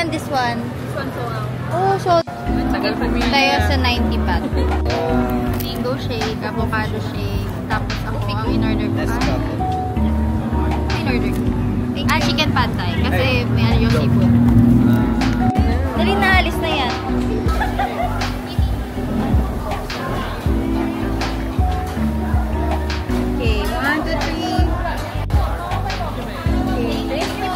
naman this one? This one so Oh, so tagal pumili. tayo sa 90 baht. Mango shake, avocado shake, tapos ako ang in-order ko. In-order ko. Chicken pad thai. Kasi may ano yung seafood. Dali na, alis na yan. Okay, 1, 2, 3. Okay, thank you.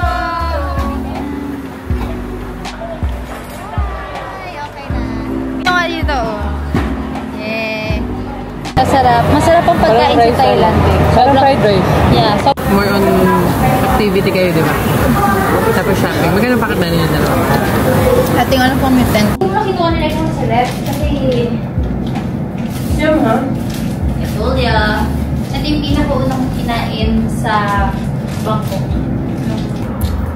Ay, okay na. Ito nga dito, oh. Yeah. Masarap. Masarap ang pagkain sa Thailand. Parang fried rice. Yeah. So More on activity kayo, di ba? Tapos shopping. Magkano pakit na ninyo dalawa? ating ano pong mitten. Kung nakikuha nila yung sa left, kasi Siyam, ha? ito, yeah. Ito yung pinakaunang kinain sa Bangkok.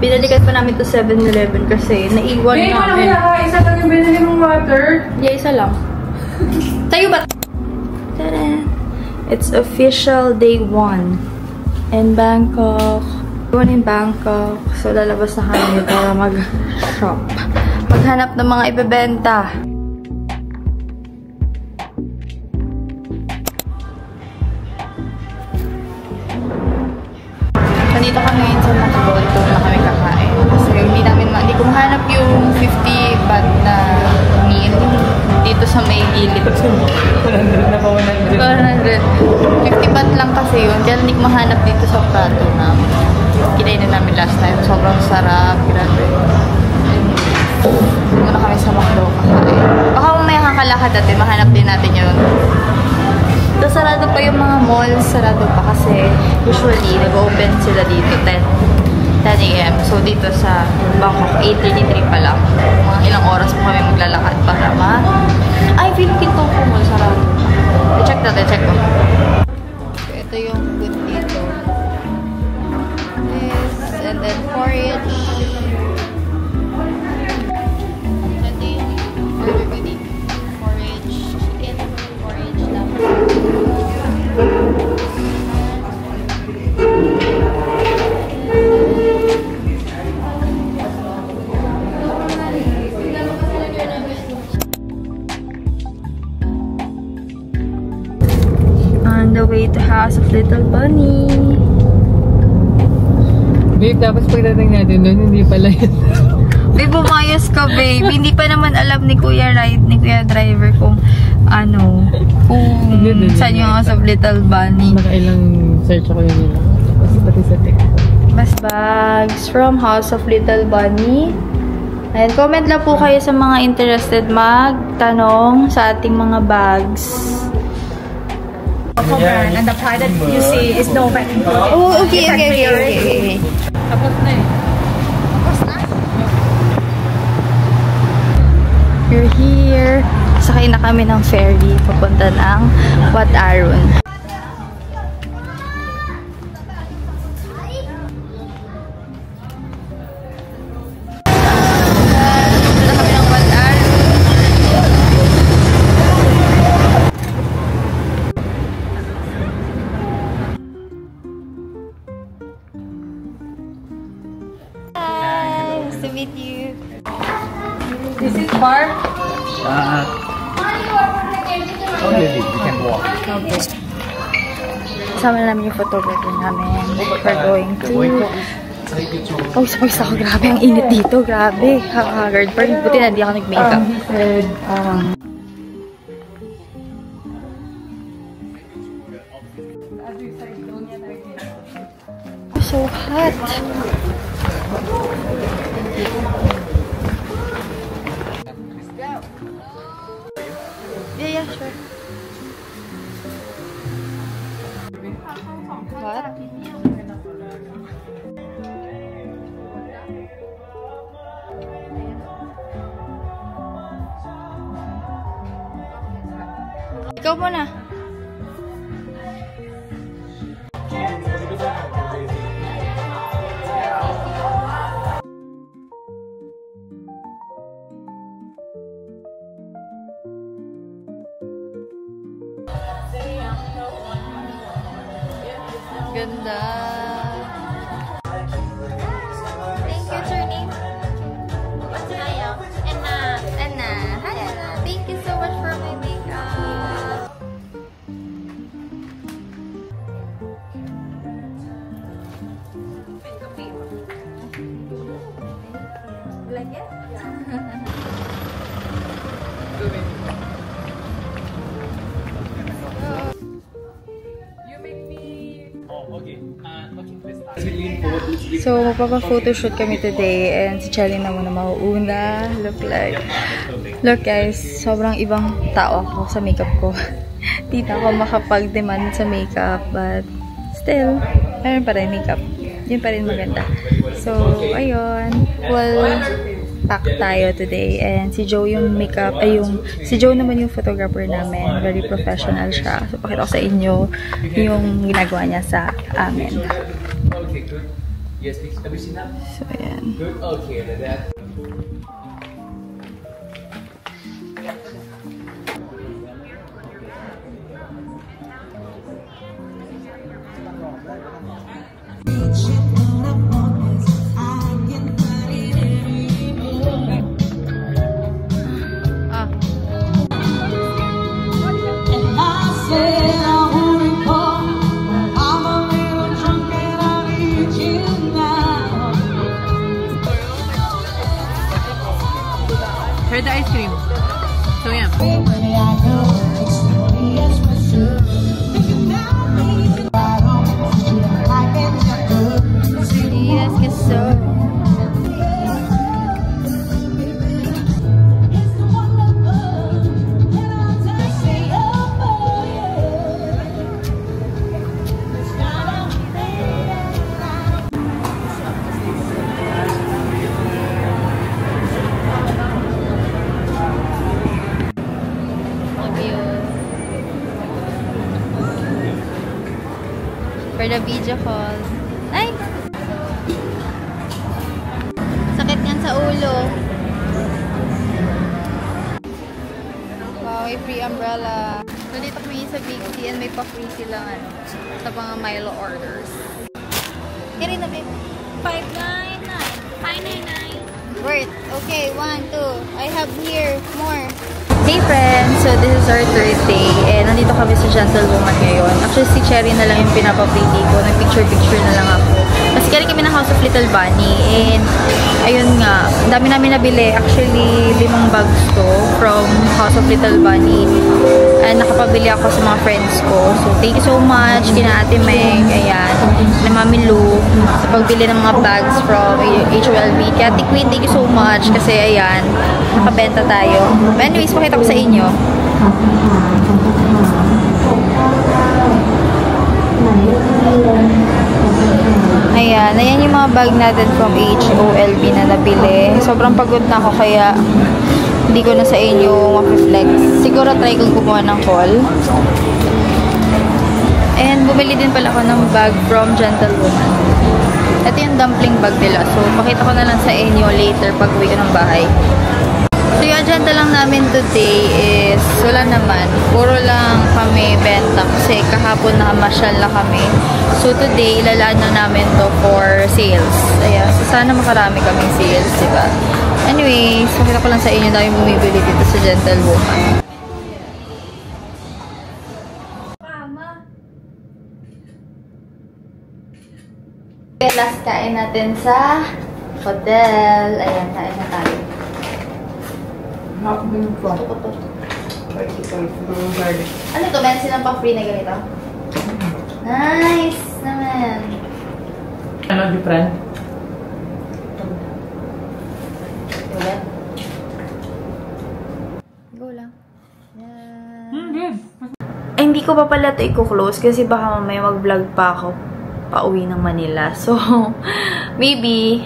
Binalikan pa namin to 7-Eleven kasi naiwan namin. Isa lang yung binili mong water. Yeah, isa lang. Tayo ba? Tada! It's official day 1 in Bangkok. In Bangkok. So, lalabas na kami para mag-shop. Maghanap ng mga ibebenta. Nandito kami ngayon sa McDo. Ito na kami kakain. Kasi hindi ko mahanap yung 50 baht na meal dito sa may gilid. 100 na pa 100. 50 baht lang kasi yun. Kaya hindi ko mahanap dito sa plato na kinainin namin last time. Sobrang sarap. Grabe. Muna kami sa McDo kakain. Baka may kakalakad natin. Mahanap din natin yun. So, sarado pa yung mga malls. Sarado pa kasi usually nag-open sila dito 10 a.m. So, dito sa Bangkok, 8:33 pa lang. Mga ilang oras po kami maglalakad para Ay, Philippine Tofu Mall. Sarado. I-check natin. Check ko. Ito yung food dito. This, and then porridge. Ito yung order ko dito. Porridge, chicken, porridge lang. On the way to House of Little Bunny. Babe, tapos pagdating natin doon, hindi pala yun. Babe, bumayos ka, babe. Hindi pa naman alam ni Kuya Driver kung saan yung House of Little Bunny. Nakailang search ako yun nila. Tapos pati sa TikTok. Mas bags from House of Little Bunny. And comment lang po kayo sa mga interested magtanong sa ating mga bags. Brand, and the price that you see is no VAT. Oh, okay. Tapos na eh. We're here. Sakay na kami ng ferry papunta ng Wat Arun. Nice to meet you. This is bar. Only you can walk. Okay. Kasama na namin yung photographer namin. We're going to... Oh, sabay ako. Grabe, ang init dito. Grabe. Haggard pa rin. Buti na di ako nag-makeup. He said, So hot. Yeah, sure. Hot? Ikaw muna. Ganda. Thank you. What's your name? What's So, magpapa-photoshoot kami today and si Chelly na muna mauuna. Look guys, sobrang ibang tao ako sa makeup ko. Di na ako makapag-demand sa makeup, but still, meron pa rin makeup. Yun pa rin maganda. So, ayun. Full pack tayo today. And si Joe yung makeup, si Joe naman yung photographer namin. Very professional siya. So, pakita ko sa inyo yung ginagawa niya sa amin. Okay, good. Yes, please. Have you seen that? So, ayan. Good. Okay, that. Heard the ice cream. So yeah. Yes, guess so. For the video call. Ay! Sakit niyan sa ulo. Wow, may free umbrella. Nandito kami sa Big C and may pa-free silang sa mga Milo orders. Kaya na babe. 599. 599. Worth. Okay, 1, 2. I have here more. Hey friends! So this is our third day and nandito kami sa Gentlewoman ngayon. Actually si Cherry na lang yung pinapapili ko. Nag-picture-picture na lang ako. Kasi galing kami ng House of Little Bunny and ayun nga, ang dami namin nabili. Actually 5 bags to from House of Little Bunny. And nakapabili ako sa mga friends ko. So thank you so much kina Ate Meg, ayan, na Mami Lou sa pagbili ng mga bags from HOLB. Kaya Ate Queen, thank you so much kasi ayan, nakabenta tayo. But anyways, pakita ko sa inyo. Ayan yung mga bag natin from HOLB na nabili. Sobrang pagod na ako kaya hindi ko na sa inyo ma-flex. Siguro try kong gumawa ng haul. And bumili din pala ako ng bag from Gentlewoman. Ito yung dumpling bag nila. So, pakita ko na lang sa inyo later pag uwi ko ng bahay. So, yung agenda lang namin today is wala naman. Puro lang kami benta kasi kahapon nakamasyal na kami. So, today, ilalaan na namin to for sales. Ayan. So, sana makarami kaming sales, diba? Anyways, pakita ko lang sa inyo dahil bumibili dito sa Gentlewoman. Last kain natin sa hotel. Ayan, kain na tayo. Ano to? Meron silang pa-free na ganito? Nice naman. Ano, different? Go lang. Yan. Ay, hindi ko pa pala ito i-close kasi baka mamaya mag-vlog pa ako pauwi ng Manila. So, maybe,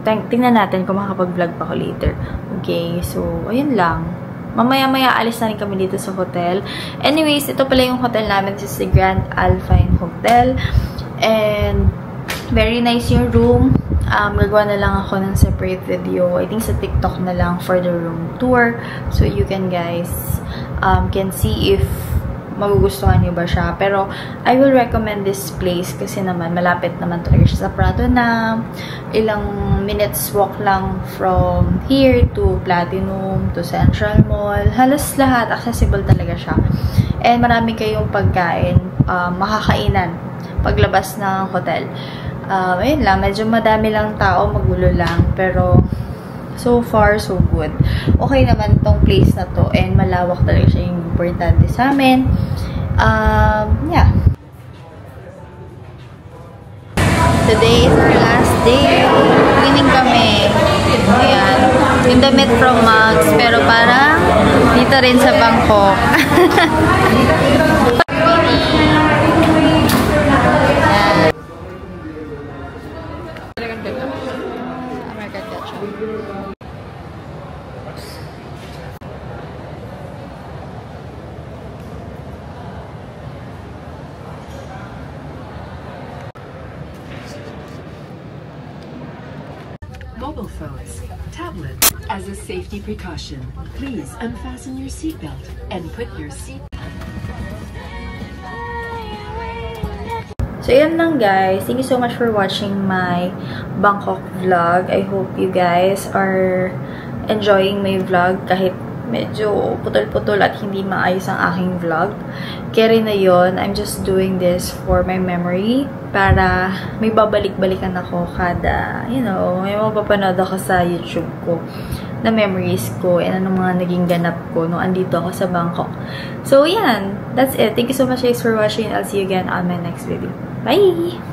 tingnan natin kung makakapag-vlog pa ako later. Okay, so, ayun lang. Mamaya-maya alis na rin kami dito sa hotel. Anyways, ito pala yung hotel namin. This is the Grand Alpine Hotel. And, very nice yung room. Gagawa na lang ako ng separate video. I think sa TikTok na lang for the room tour. So, you can guys, can see if magugustuhan niyo ba siya. Pero, I will recommend this place kasi naman, malapit naman talaga siya sa Prado na ilang minutes walk lang from here to Platinum, to Central Mall. Halos lahat, accessible talaga siya. And marami kayong pagkain, makakainan paglabas ng hotel. Ayun lang, medyo madami lang tao, magulo lang. Pero, so far, so good. Okay naman tong place na to and malawak talaga siya yung importante sa amin. Yeah. Today is our last day. Cleaning kami. Ayan. Yung damit from Mugs, pero parang dito rin sa Bangkok. American ketchup. Mobile phones, tablets. As a safety precaution, please unfasten your seatbelt and put your seat. So, yun lang guys. Thank you so much for watching my Bangkok vlog. I hope you guys are enjoying my vlog kahit medyo putol-putol at hindi maayos ang aking vlog. Kaya na yun, I'm just doing this for my memory para may babalik-balikan ako kada, you know, may mapapanood ako sa YouTube ko na memories ko and anong mga naging ganap ko nung andito ako sa Bangkok. So, yan. That's it. Thank you so much guys for watching. I'll see you again on my next video. Bye!